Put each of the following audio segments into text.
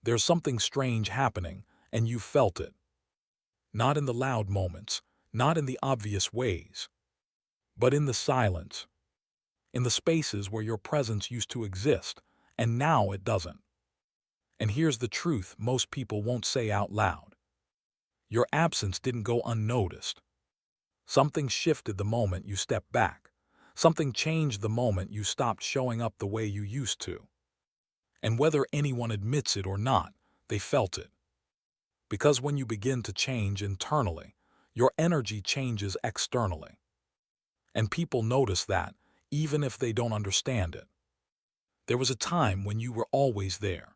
There's something strange happening, and you felt it. Not in the loud moments, not in the obvious ways, but in the silence, in the spaces where your presence used to exist, and now it doesn't. And here's the truth most people won't say out loud. Your absence didn't go unnoticed. Something shifted the moment you stepped back. Something changed the moment you stopped showing up the way you used to. And whether anyone admits it or not, they felt it. Because when you begin to change internally, your energy changes externally. And people notice that, even if they don't understand it. There was a time when you were always there,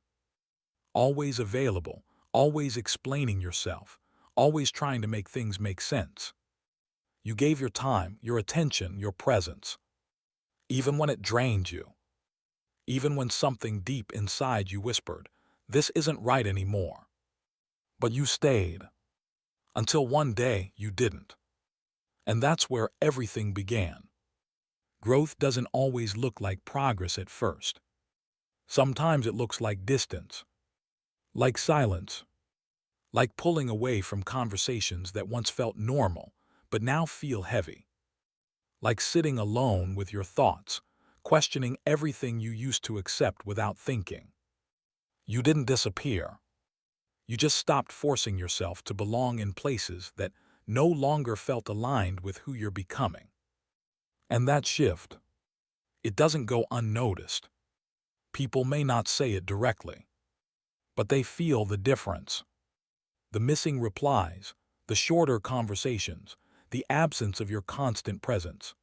always available, always explaining yourself, always trying to make things make sense. You gave your time, your attention, your presence, even when it drained you, even when something deep inside you whispered, "This isn't right anymore." But you stayed, until one day you didn't. And that's where everything began. Growth doesn't always look like progress at first. Sometimes it looks like distance, like silence, like pulling away from conversations that once felt normal, but now feel heavy. Like sitting alone with your thoughts, questioning everything you used to accept without thinking. You didn't disappear. You just stopped forcing yourself to belong in places that no longer felt aligned with who you're becoming. And that shift, it doesn't go unnoticed. People may not say it directly, but they feel the difference. The missing replies, the shorter conversations, the absence of your constant presence.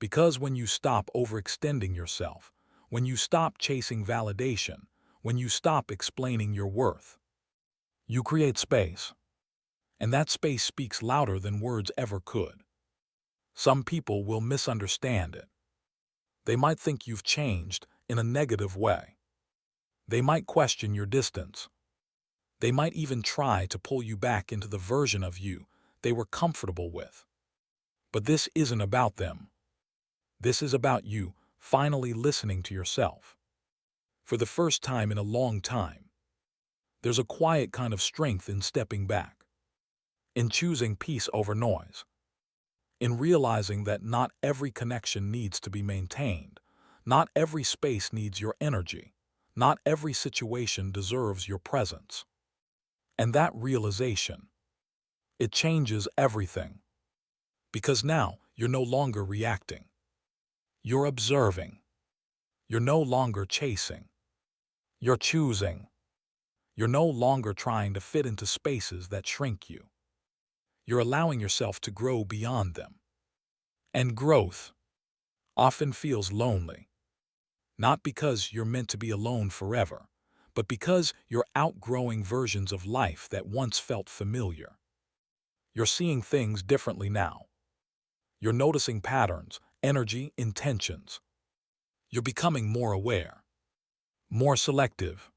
Because when you stop overextending yourself, when you stop chasing validation, when you stop explaining your worth, you create space. And that space speaks louder than words ever could. Some people will misunderstand it. They might think you've changed in a negative way. They might question your distance. They might even try to pull you back into the version of you they were comfortable with. But this isn't about them. This is about you finally listening to yourself. For the first time in a long time, there's a quiet kind of strength in stepping back, in choosing peace over noise, in realizing that not every connection needs to be maintained, not every space needs your energy, not every situation deserves your presence. And that realization, it changes everything. Because now you're no longer reacting. You're observing. You're no longer chasing. You're choosing. You're no longer trying to fit into spaces that shrink you. You're allowing yourself to grow beyond them. And growth often feels lonely. Not because you're meant to be alone forever, but because you're outgrowing versions of life that once felt familiar. You're seeing things differently now. You're noticing patterns, energy, intentions. You're becoming more aware, more selective,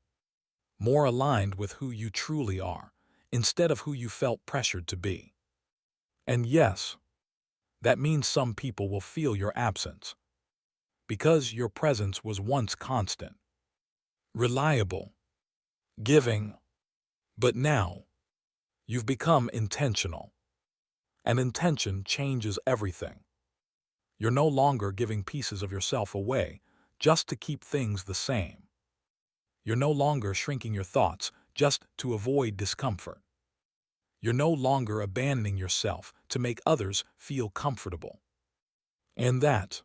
more aligned with who you truly are, instead of who you felt pressured to be. And yes, that means some people will feel your absence, because your presence was once constant, reliable, giving, but now you've become intentional. And intention changes everything. You're no longer giving pieces of yourself away just to keep things the same. You're no longer shrinking your thoughts just to avoid discomfort. You're no longer abandoning yourself to make others feel comfortable. And that's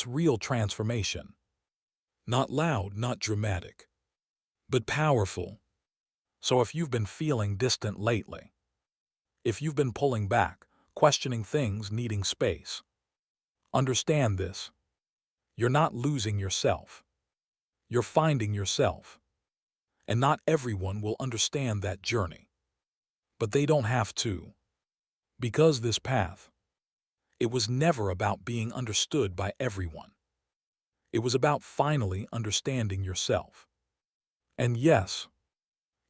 real transformation. Not loud, not dramatic, but powerful. So if you've been feeling distant lately, if you've been pulling back, questioning things, needing space, understand this. You're not losing yourself. You're finding yourself. And not everyone will understand that journey. But they don't have to. Because this path, it was never about being understood by everyone. It was about finally understanding yourself. And yes,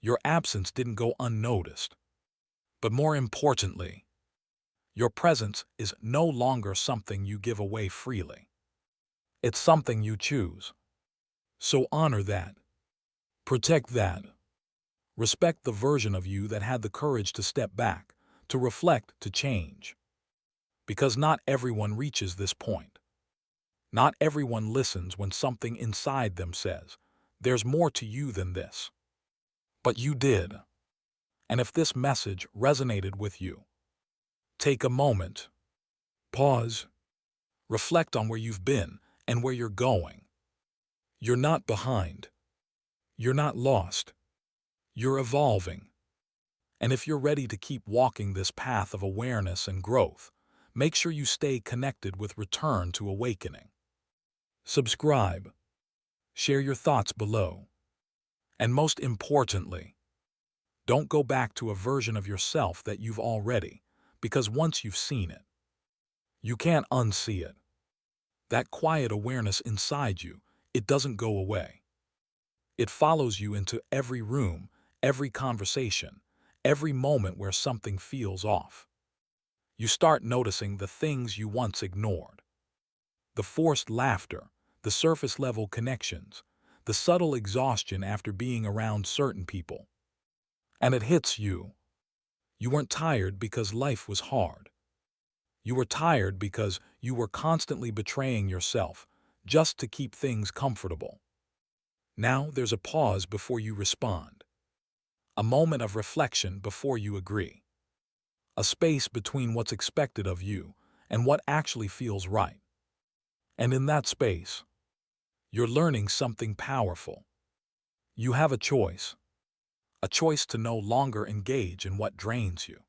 your absence didn't go unnoticed. But more importantly, your presence is no longer something you give away freely. It's something you choose. So honor that. Protect that. Respect the version of you that had the courage to step back, to reflect, to change. Because not everyone reaches this point. Not everyone listens when something inside them says, "There's more to you than this." But you did. And if this message resonated with you, take a moment, pause, reflect on where you've been and where you're going. You're not behind. You're not lost. You're evolving. And if you're ready to keep walking this path of awareness and growth, make sure you stay connected with Return to Awakening. Subscribe. Share your thoughts below. And most importantly, don't go back to a version of yourself that you've already, because once you've seen it, you can't unsee it. That quiet awareness inside you, it doesn't go away. It follows you into every room, every conversation, every moment where something feels off. You start noticing the things you once ignored. The forced laughter, the surface-level connections, the subtle exhaustion after being around certain people. And it hits you. You weren't tired because life was hard. You were tired because you were constantly betraying yourself just to keep things comfortable. Now there's a pause before you respond. A moment of reflection before you agree. A space between what's expected of you and what actually feels right. And in that space, you're learning something powerful. You have a choice to no longer engage in what drains you.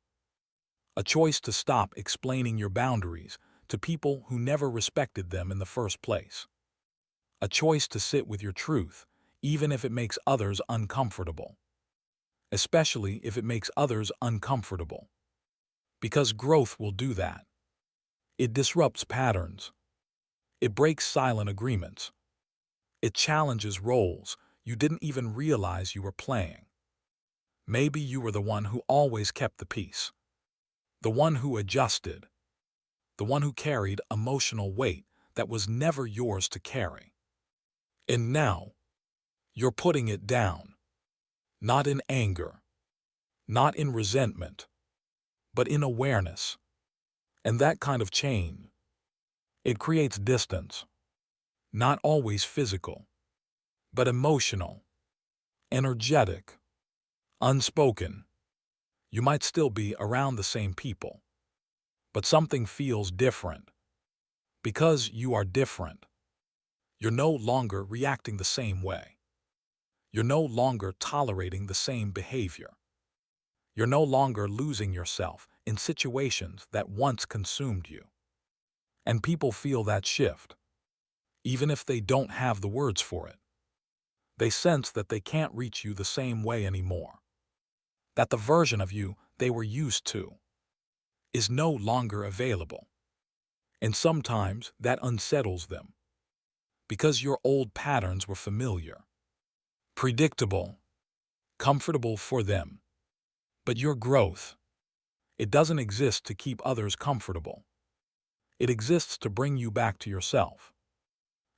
A choice to stop explaining your boundaries to people who never respected them in the first place. A choice to sit with your truth, even if it makes others uncomfortable. Especially if it makes others uncomfortable. Because growth will do that. It disrupts patterns. It breaks silent agreements. It challenges roles you didn't even realize you were playing. Maybe you were the one who always kept the peace. The one who adjusted. The one who carried emotional weight that was never yours to carry. And now, you're putting it down. Not in anger. Not in resentment. But in awareness. And that kind of change, it creates distance. Not always physical, but emotional, energetic, unspoken. You might still be around the same people, but something feels different. Because you are different, you're no longer reacting the same way. You're no longer tolerating the same behavior. You're no longer losing yourself in situations that once consumed you. And people feel that shift, even if they don't have the words for it. They sense that they can't reach you the same way anymore. That the version of you they were used to is no longer available. And sometimes that unsettles them. Because your old patterns were familiar, predictable, comfortable for them. But your growth, it doesn't exist to keep others comfortable. It exists to bring you back to yourself.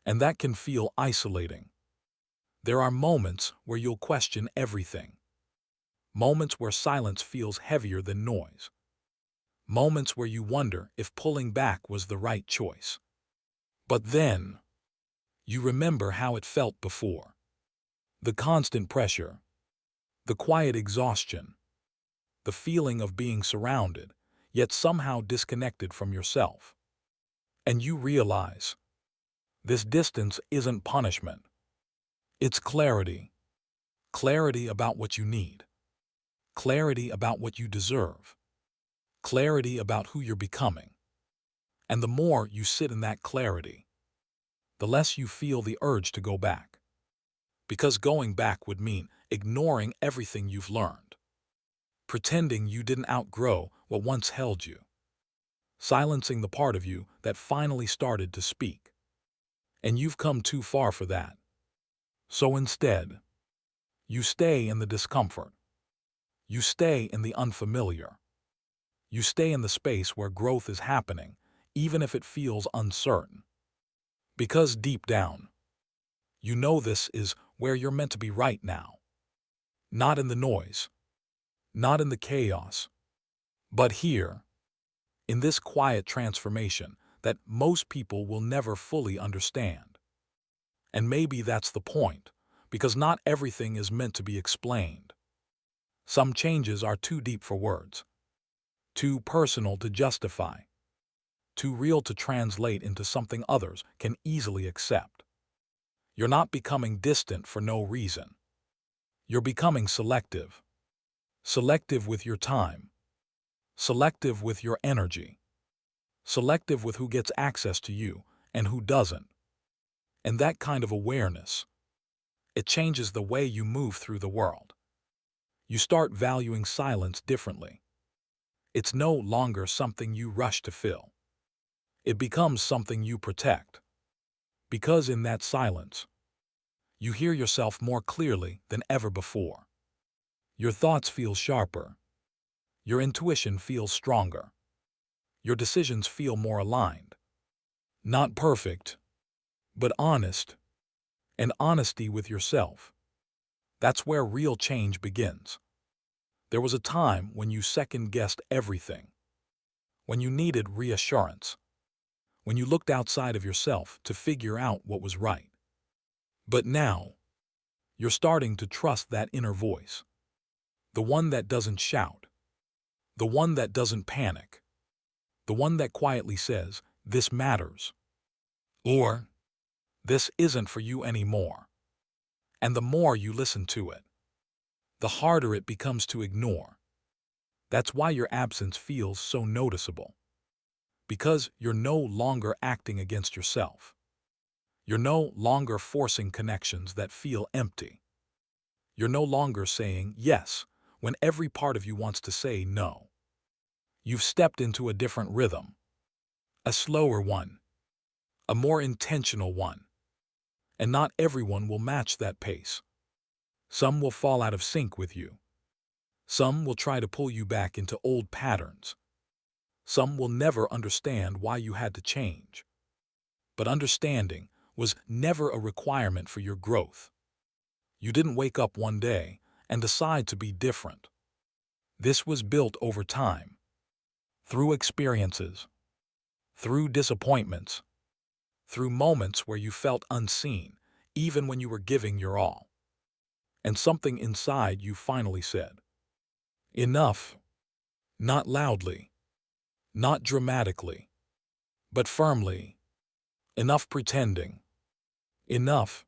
And that can feel isolating. There are moments where you'll question everything. Moments where silence feels heavier than noise. Moments where you wonder if pulling back was the right choice. But then, you remember how it felt before. The constant pressure, the quiet exhaustion, the feeling of being surrounded, yet somehow disconnected from yourself. And you realize, this distance isn't punishment. It's clarity. Clarity about what you need. Clarity about what you deserve. Clarity about who you're becoming. And the more you sit in that clarity, the less you feel the urge to go back. Because going back would mean ignoring everything you've learned. Pretending you didn't outgrow what once held you. Silencing the part of you that finally started to speak. And you've come too far for that. So instead, you stay in the discomfort. You stay in the unfamiliar. You stay in the space where growth is happening, even if it feels uncertain. Because deep down, you know this is where you're meant to be right now. Not in the noise, not in the chaos, but here, in this quiet transformation that most people will never fully understand. And maybe that's the point, because not everything is meant to be explained. Some changes are too deep for words, too personal to justify, too real to translate into something others can easily accept. You're not becoming distant for no reason. You're becoming selective. Selective with your time. Selective with your energy. Selective with who gets access to you and who doesn't. And that kind of awareness, it changes the way you move through the world. You start valuing silence differently. It's no longer something you rush to fill. It becomes something you protect. Because in that silence, you hear yourself more clearly than ever before. Your thoughts feel sharper. Your intuition feels stronger. Your decisions feel more aligned. Not perfect, but honest. And honesty with yourself. That's where real change begins. There was a time when you second-guessed everything. When you needed reassurance. When you looked outside of yourself to figure out what was right. But now, you're starting to trust that inner voice. The one that doesn't shout. The one that doesn't panic. The one that quietly says, "This matters." Or, "This isn't for you anymore." And the more you listen to it, the harder it becomes to ignore. That's why your absence feels so noticeable. Because you're no longer acting against yourself. You're no longer forcing connections that feel empty. You're no longer saying yes when every part of you wants to say no. You've stepped into a different rhythm. A slower one. A more intentional one. And not everyone will match that pace. Some will fall out of sync with you. Some will try to pull you back into old patterns. Some will never understand why you had to change. But understanding was never a requirement for your growth. You didn't wake up one day and decide to be different. This was built over time. Through experiences. Through disappointments. Through moments where you felt unseen, even when you were giving your all. And something inside you finally said, "Enough." Not loudly. Not dramatically. But firmly. Enough pretending. Enough.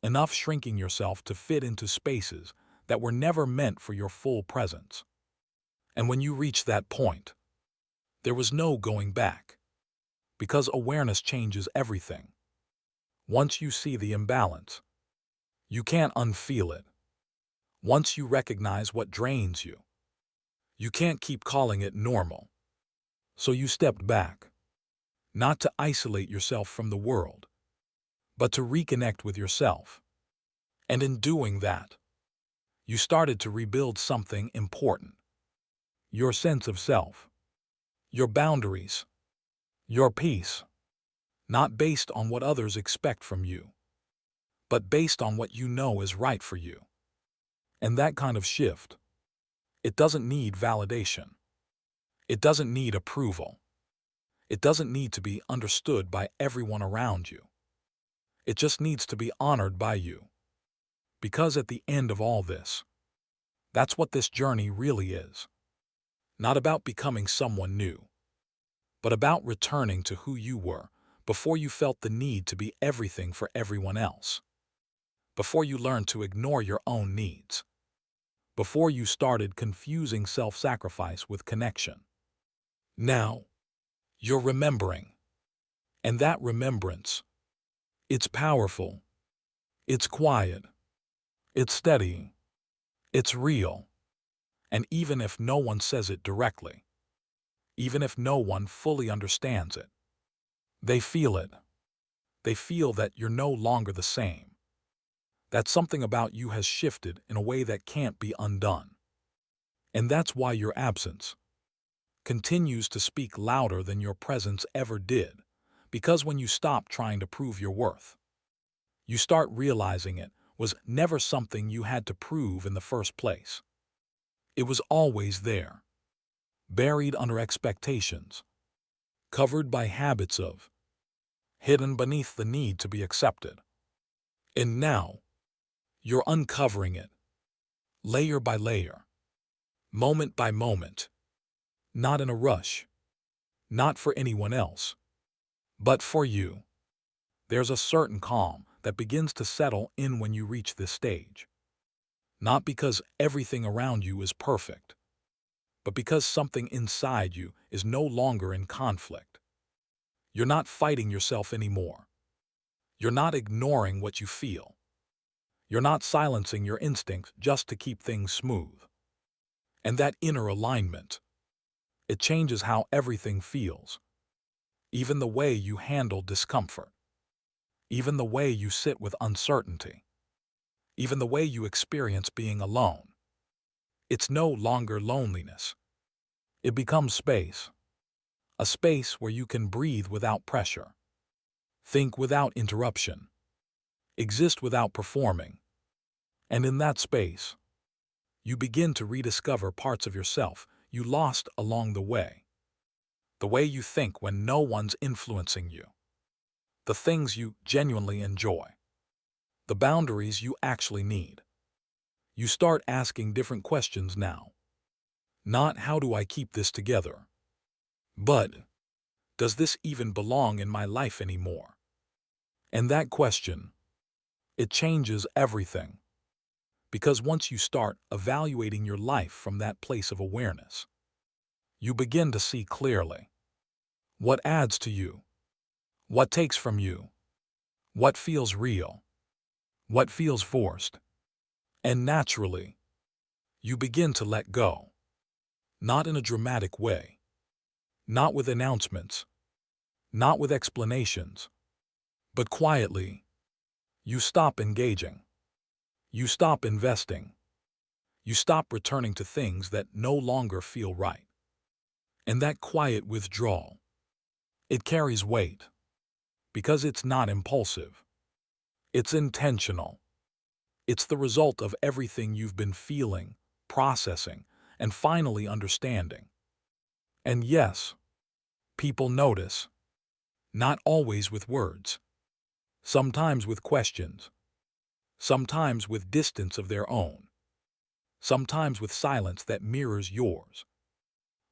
Enough shrinking yourself to fit into spaces that were never meant for your full presence. And when you reached that point, there was no going back. Because awareness changes everything. Once you see the imbalance, you can't unfeel it. Once you recognize what drains you, you can't keep calling it normal. So you stepped back, not to isolate yourself from the world, but to reconnect with yourself. And in doing that, you started to rebuild something important. Your sense of self. Your boundaries. Your peace. Not based on what others expect from you, but based on what you know is right for you. And that kind of shift, it doesn't need validation. It doesn't need approval. It doesn't need to be understood by everyone around you. It just needs to be honored by you. Because at the end of all this, that's what this journey really is. Not about becoming someone new, but about returning to who you were before you felt the need to be everything for everyone else. Before you learned to ignore your own needs. Before you started confusing self-sacrifice with connection. Now, you're remembering. And that remembrance, it's powerful. It's quiet. It's steady. It's real. And even if no one says it directly, even if no one fully understands it, they feel it. They feel that you're no longer the same. That something about you has shifted in a way that can't be undone. And that's why your absence continues to speak louder than your presence ever did. Because when you stop trying to prove your worth, you start realizing it was never something you had to prove in the first place. It was always there, buried under expectations, covered by habits of, hidden beneath the need to be accepted. And now, you're uncovering it, layer by layer, moment by moment, not in a rush, not for anyone else, but for you. There's a certain calm that begins to settle in when you reach this stage. Not because everything around you is perfect, but because something inside you is no longer in conflict. You're not fighting yourself anymore. You're not ignoring what you feel. You're not silencing your instincts just to keep things smooth. And that inner alignment, it changes how everything feels. Even the way you handle discomfort. Even the way you sit with uncertainty. Even the way you experience being alone. It's no longer loneliness. It becomes space. A space where you can breathe without pressure. Think without interruption. Exist without performing. And in that space, you begin to rediscover parts of yourself you lost along the way. The way you think when no one's influencing you. The things you genuinely enjoy. The boundaries you actually need. You start asking different questions now. Not how do I keep this together? But, does this even belong in my life anymore? And that question, it changes everything. Because once you start evaluating your life from that place of awareness, you begin to see clearly what adds to you, what takes from you, what feels real, what feels forced. And naturally, you begin to let go. Not in a dramatic way, not with announcements, not with explanations, but quietly. You stop engaging. You stop investing. You stop returning to things that no longer feel right. And that quiet withdrawal, it carries weight. Because it's not impulsive. It's intentional. It's the result of everything you've been feeling, processing, and finally understanding. And yes, people notice. Not always with words. Sometimes with questions. Sometimes with distance of their own. Sometimes with silence that mirrors yours.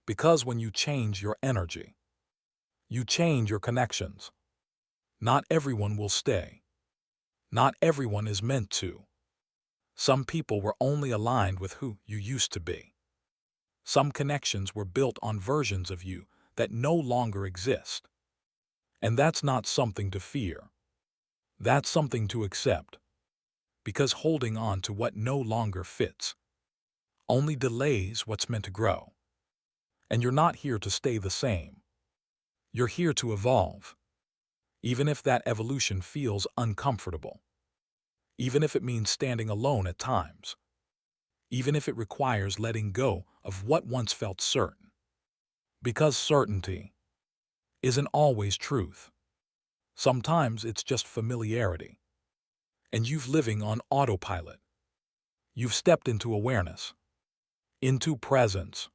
Because when you change your energy, you change your connections. Not everyone will stay. Not everyone is meant to. Some people were only aligned with who you used to be. Some connections were built on versions of you that no longer exist. And that's not something to fear. That's something to accept. Because holding on to what no longer fits only delays what's meant to grow. And you're not here to stay the same. You're here to evolve. Even if that evolution feels uncomfortable. Even if it means standing alone at times. Even if it requires letting go of what once felt certain. Because certainty isn't always truth. Sometimes it's just familiarity. And you've living on autopilot. You've stepped into awareness, into presence,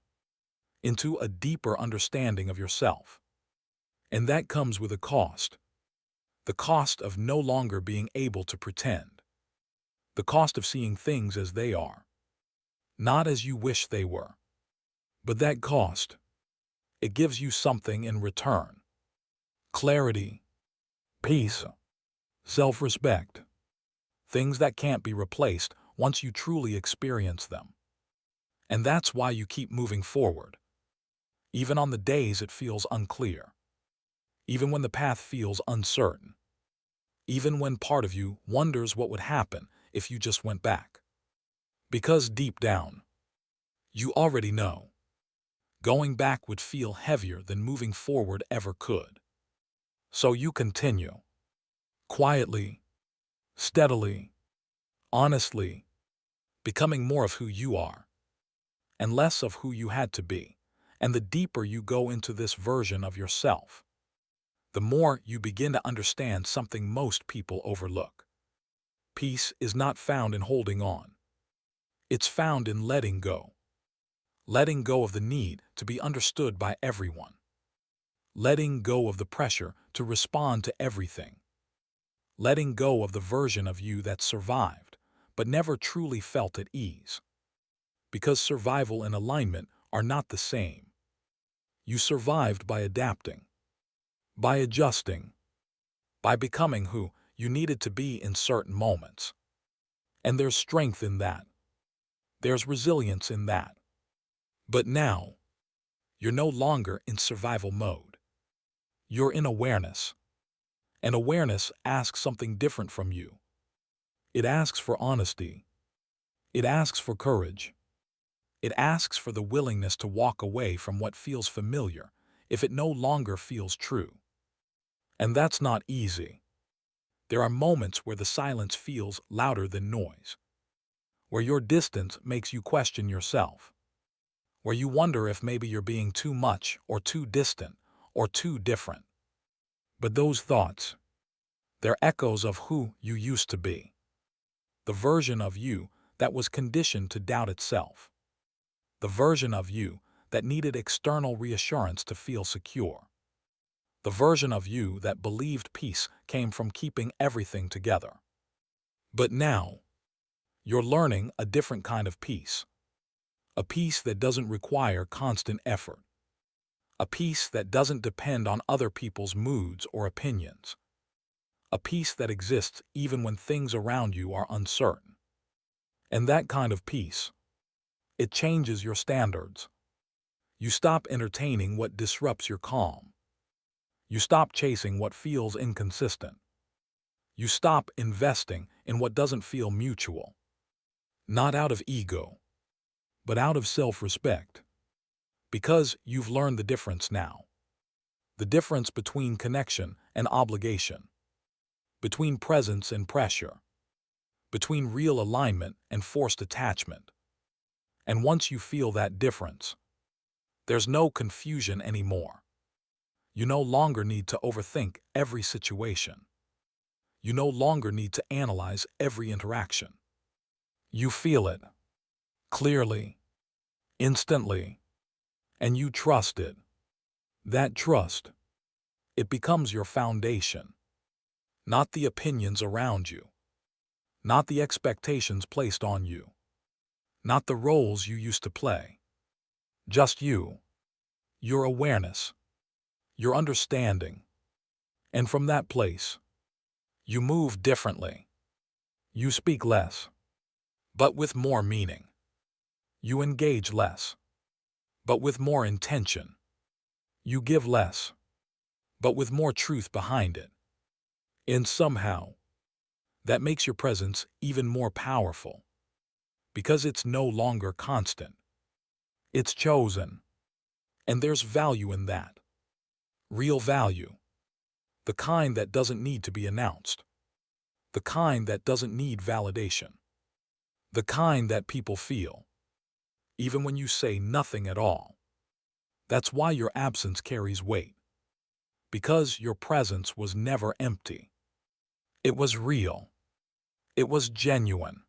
into a deeper understanding of yourself. And that comes with a cost. The cost of no longer being able to pretend. The cost of seeing things as they are. Not as you wish they were. But that cost, it gives you something in return. Clarity, peace, self-respect. Things that can't be replaced once you truly experience them. And that's why you keep moving forward. Even on the days it feels unclear. Even when the path feels uncertain. Even when part of you wonders what would happen if you just went back. Because deep down, you already know. Going back would feel heavier than moving forward ever could. So you continue. Quietly, steadily, honestly, becoming more of who you are. And less of who you had to be. And the deeper you go into this version of yourself, the more you begin to understand something most people overlook. Peace is not found in holding on. It's found in letting go. Letting go of the need to be understood by everyone. Letting go of the pressure to respond to everything. Letting go of the version of you that survived, but never truly felt at ease. Because survival and alignment are not the same. You survived by adapting, by adjusting, by becoming who you needed to be in certain moments. And there's strength in that. There's resilience in that. But now, you're no longer in survival mode. You're in awareness. And awareness asks something different from you. It asks for honesty. It asks for courage. It asks for the willingness to walk away from what feels familiar if it no longer feels true. And that's not easy. There are moments where the silence feels louder than noise, where your distance makes you question yourself, where you wonder if maybe you're being too much or too distant or too different. But those thoughts, they're echoes of who you used to be, the version of you that was conditioned to doubt itself, the version of you that needed external reassurance to feel secure, the version of you that believed peace came from keeping everything together. But now, you're learning a different kind of peace, a peace that doesn't require constant effort, a peace that doesn't depend on other people's moods or opinions, a peace that exists even when things around you are uncertain. And that kind of peace, it changes your standards. You stop entertaining what disrupts your calm. You stop chasing what feels inconsistent. You stop investing in what doesn't feel mutual. Not out of ego, but out of self-respect. Because you've learned the difference now. The difference between connection and obligation. Between presence and pressure. Between real alignment and forced attachment. And once you feel that difference, there's no confusion anymore. You no longer need to overthink every situation. You no longer need to analyze every interaction. You feel it, clearly, instantly, and you trust it. That trust, it becomes your foundation. Not the opinions around you. Not the expectations placed on you. Not the roles you used to play. Just you, your awareness, your understanding. And from that place, you move differently. You speak less, but with more meaning. You engage less, but with more intention. You give less, but with more truth behind it. And somehow, that makes your presence even more powerful. Because it's no longer constant. It's chosen. And there's value in that. Real value. The kind that doesn't need to be announced. The kind that doesn't need validation. The kind that people feel, even when you say nothing at all. That's why your absence carries weight. Because your presence was never empty. It was real. It was genuine.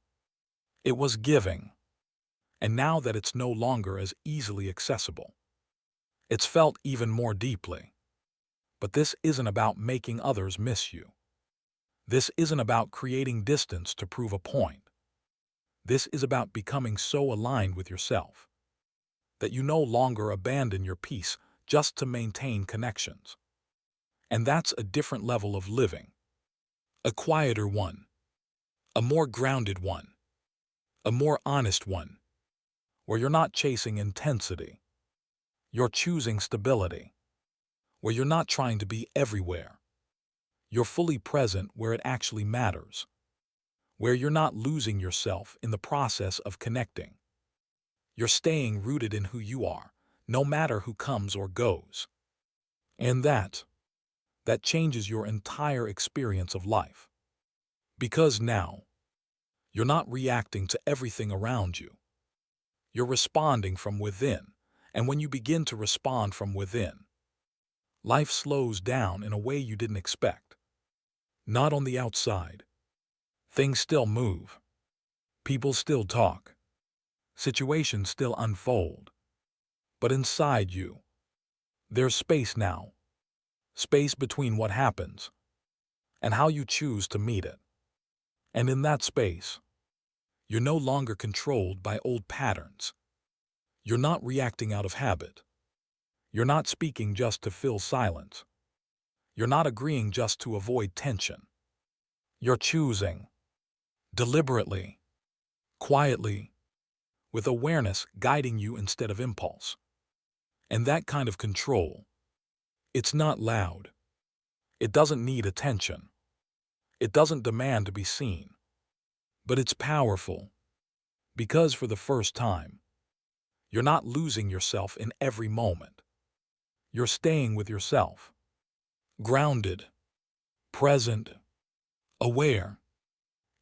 It was giving. And now that it's no longer as easily accessible, it's felt even more deeply. But this isn't about making others miss you. This isn't about creating distance to prove a point. This is about becoming so aligned with yourself that you no longer abandon your peace just to maintain connections. And that's a different level of living. A quieter one. A more grounded one. A more honest one. Where you're not chasing intensity. You're choosing stability. Where you're not trying to be everywhere. You're fully present where it actually matters. Where you're not losing yourself in the process of connecting. You're staying rooted in who you are, no matter who comes or goes. And that changes your entire experience of life. Because now, you're not reacting to everything around you. You're responding from within, and when you begin to respond from within, life slows down in a way you didn't expect. Not on the outside. Things still move. People still talk. Situations still unfold. But inside you, there's space now. Space between what happens and how you choose to meet it. And in that space, you're no longer controlled by old patterns. You're not reacting out of habit. You're not speaking just to fill silence. You're not agreeing just to avoid tension. You're choosing, deliberately, quietly, with awareness guiding you instead of impulse. And that kind of control, it's not loud. It doesn't need attention. It doesn't demand to be seen. But it's powerful, because for the first time, you're not losing yourself in every moment. You're staying with yourself, grounded, present, aware,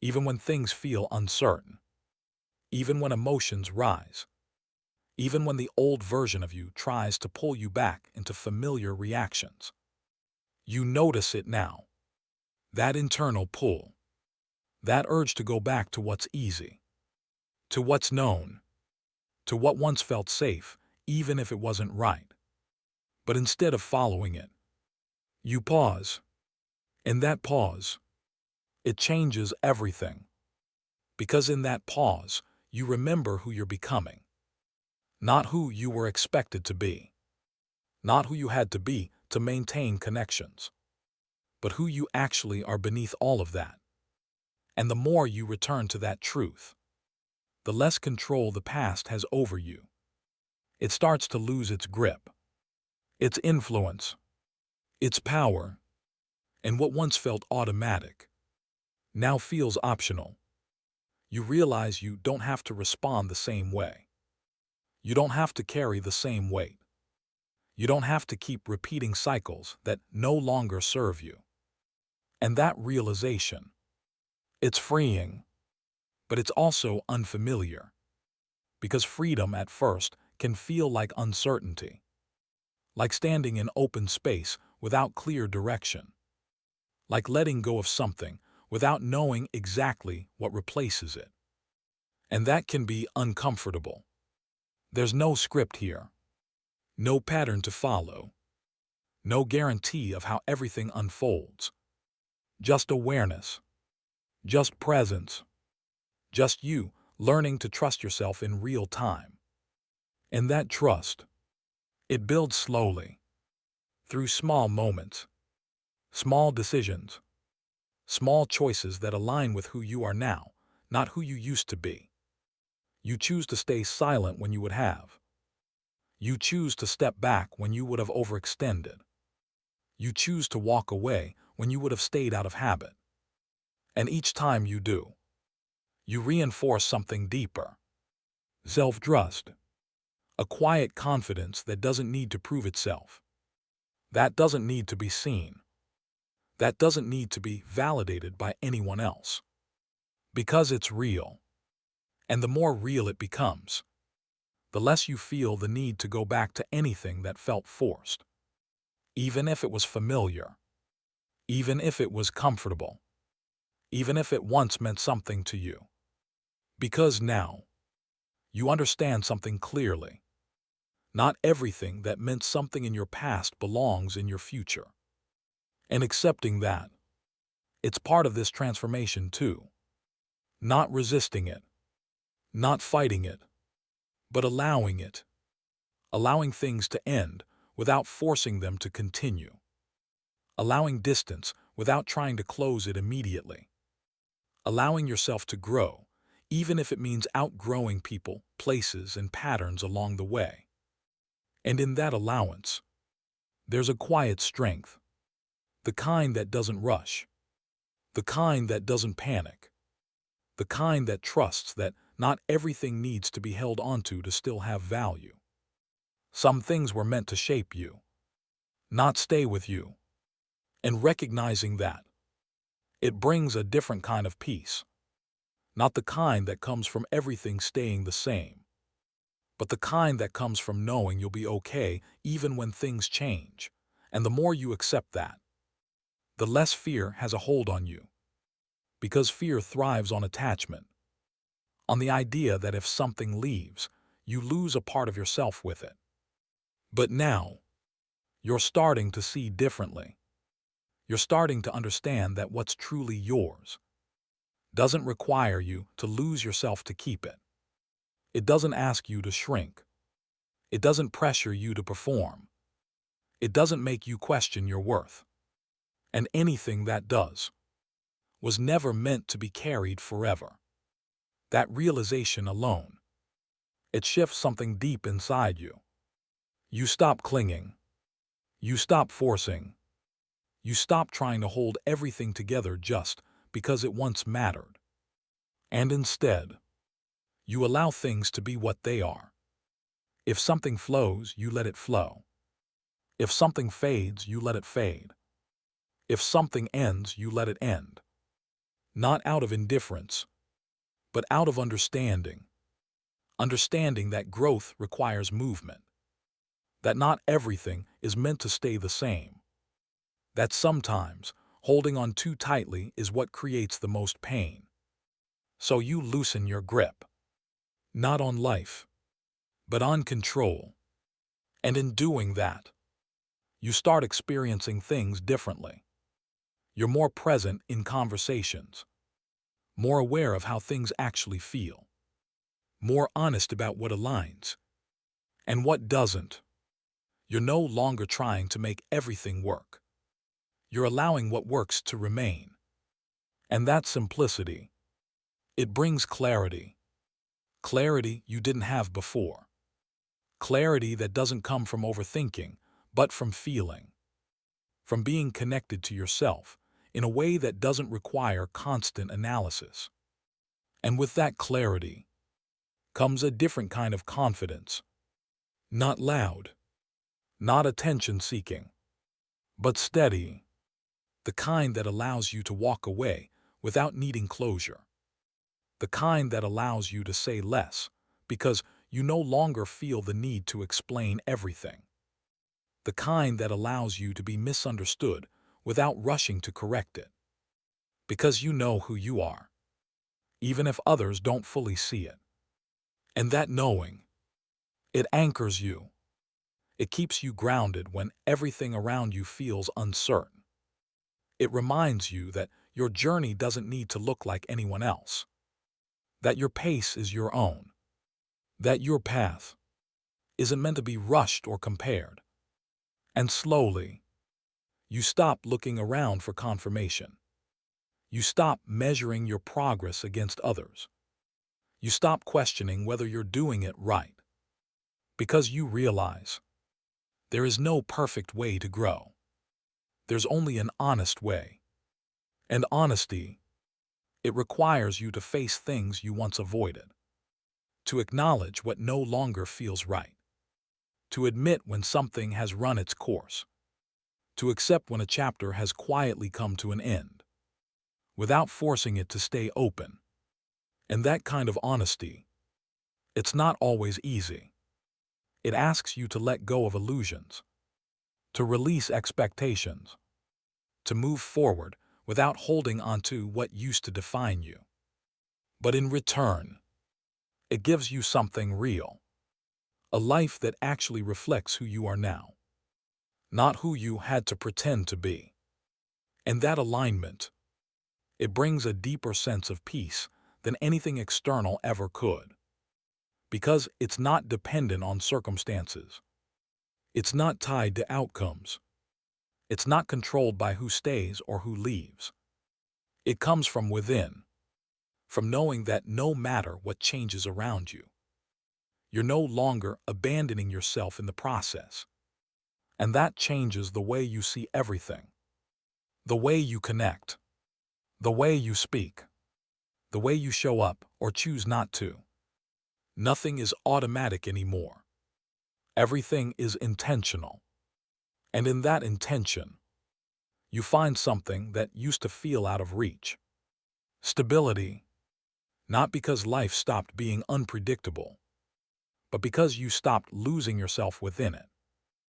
even when things feel uncertain, even when emotions rise, even when the old version of you tries to pull you back into familiar reactions. You notice it now, that internal pull, that urge to go back to what's easy, to what's known, to what once felt safe, even if it wasn't right. But instead of following it, you pause. And that pause, it changes everything. Because in that pause, you remember who you're becoming. Not who you were expected to be. Not who you had to be to maintain connections. But who you actually are beneath all of that. And the more you return to that truth, the less control the past has over you. It starts to lose its grip, its influence, its power, and what once felt automatic now feels optional. You realize you don't have to respond the same way. You don't have to carry the same weight. You don't have to keep repeating cycles that no longer serve you. And that realization, it's freeing, but it's also unfamiliar. Because freedom at first can feel like uncertainty, like standing in open space without clear direction, like letting go of something without knowing exactly what replaces it. And that can be uncomfortable. There's no script here, no pattern to follow, no guarantee of how everything unfolds. Just awareness, just presence, just you learning to trust yourself in real time. And that trust, it builds slowly, through small moments, small decisions, small choices that align with who you are now, not who you used to be. You choose to stay silent when you would have. You choose to step back when you would have overextended. You choose to walk away when you would have stayed out of habit. And each time you do, you reinforce something deeper. Self-trust. A quiet confidence that doesn't need to prove itself. That doesn't need to be seen. That doesn't need to be validated by anyone else. Because it's real. And the more real it becomes, the less you feel the need to go back to anything that felt forced. Even if it was familiar. Even if it was comfortable. Even if it once meant something to you. Because now, you understand something clearly. Not everything that meant something in your past belongs in your future. And accepting that, it's part of this transformation too. Not resisting it, not fighting it, but allowing it. Allowing things to end without forcing them to continue. Allowing distance without trying to close it immediately. Allowing yourself to grow, even if it means outgrowing people, places, and patterns along the way. And in that allowance, there's a quiet strength. The kind that doesn't rush. The kind that doesn't panic. The kind that trusts that not everything needs to be held onto to still have value. Some things were meant to shape you, not stay with you. And recognizing that, it brings a different kind of peace. Not the kind that comes from everything staying the same, but the kind that comes from knowing you'll be okay even when things change. And the more you accept that, the less fear has a hold on you. Because fear thrives on attachment, on the idea that if something leaves, you lose a part of yourself with it. But now, you're starting to see differently. You're starting to understand that what's truly yours doesn't require you to lose yourself to keep it. It doesn't ask you to shrink. It doesn't pressure you to perform. It doesn't make you question your worth. And anything that does was never meant to be carried forever. That realization alone, it shifts something deep inside you. You stop clinging. You stop forcing. You stop trying to hold everything together just because it once mattered. And instead, you allow things to be what they are. If something flows, you let it flow. If something fades, you let it fade. If something ends, you let it end. Not out of indifference, but out of understanding. Understanding that growth requires movement. That not everything is meant to stay the same. That sometimes holding on too tightly is what creates the most pain. So you loosen your grip. Not on life, but on control. And in doing that, you start experiencing things differently. You're more present in conversations, more aware of how things actually feel, more honest about what aligns and what doesn't. You're no longer trying to make everything work. You're allowing what works to remain. And that simplicity, it brings clarity. Clarity you didn't have before. Clarity that doesn't come from overthinking, but from feeling. From being connected to yourself in a way that doesn't require constant analysis. And with that clarity comes a different kind of confidence. Not loud, not attention-seeking, but steady. The kind that allows you to walk away without needing closure. The kind that allows you to say less because you no longer feel the need to explain everything. The kind that allows you to be misunderstood without rushing to correct it. Because you know who you are, even if others don't fully see it. And that knowing, it anchors you. It keeps you grounded when everything around you feels uncertain. It reminds you that your journey doesn't need to look like anyone else. That your pace is your own. That your path isn't meant to be rushed or compared. And slowly, you stop looking around for confirmation. You stop measuring your progress against others. You stop questioning whether you're doing it right. Because you realize there is no perfect way to grow. There's only an honest way. And honesty, it requires you to face things you once avoided. To acknowledge what no longer feels right. To admit when something has run its course. To accept when a chapter has quietly come to an end, without forcing it to stay open. And that kind of honesty, it's not always easy. It asks you to let go of illusions, to release expectations, to move forward without holding onto what used to define you. But in return, it gives you something real, a life that actually reflects who you are now, not who you had to pretend to be. And that alignment, it brings a deeper sense of peace than anything external ever could. Because it's not dependent on circumstances. It's not tied to outcomes. It's not controlled by who stays or who leaves. It comes from within, from knowing that no matter what changes around you, you're no longer abandoning yourself in the process. And that changes the way you see everything, the way you connect, the way you speak, the way you show up or choose not to. Nothing is automatic anymore. Everything is intentional. And in that intention, you find something that used to feel out of reach. Stability, not because life stopped being unpredictable, but because you stopped losing yourself within it.